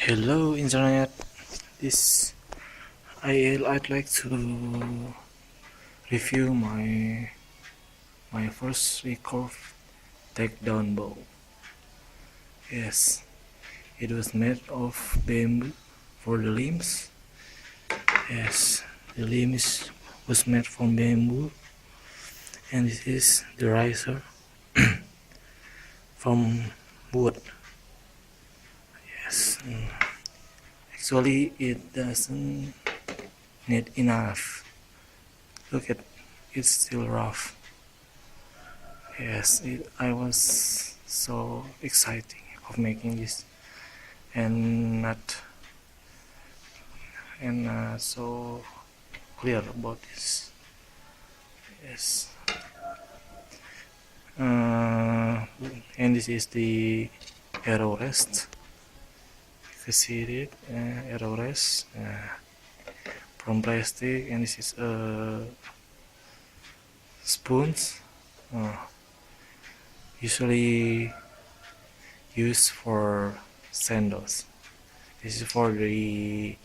Hello internet. This I'd like to review my first Recurve Takedown bow. Yes, it was made of bamboo for the limbs. Yes, the limbs was made from bamboo, and this is the riser from wood. Yes, actually it doesn't need enough. Look at it's still rough. Yes, I was so exciting of making this and not so clear about this. Yes, and this is the arrow rest. You can see it, arrow rest from plastic, and this is spoons. Usually used for sandals. This is for the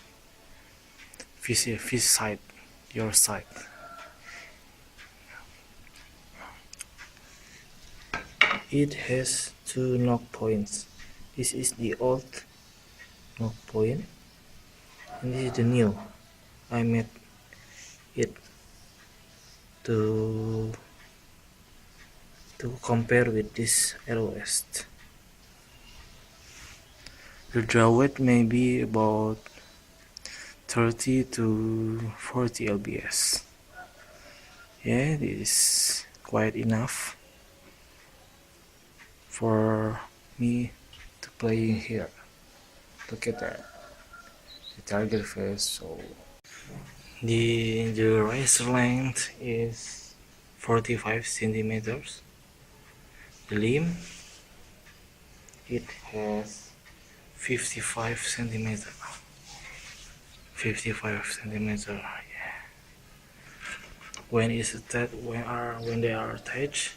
fish side, your side. It has two knock points. This is the old knock point, and this is the new. I made it to compare with this arrow rest. The draw weight may be about 30 to 40 lbs. Yeah, this is quite enough for me to play here. Look at that, the target face. So the riser length is 45 centimeters. The limb, it has 55 centimeter. 55 centimeter. Yeah. When they are attached,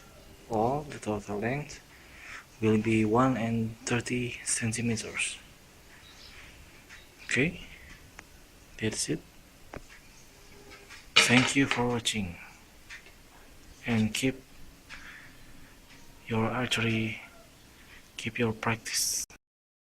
all the total length will be 130 centimeters. Okay, that's it. Thank you for watching, and keep your archery, keep your practice.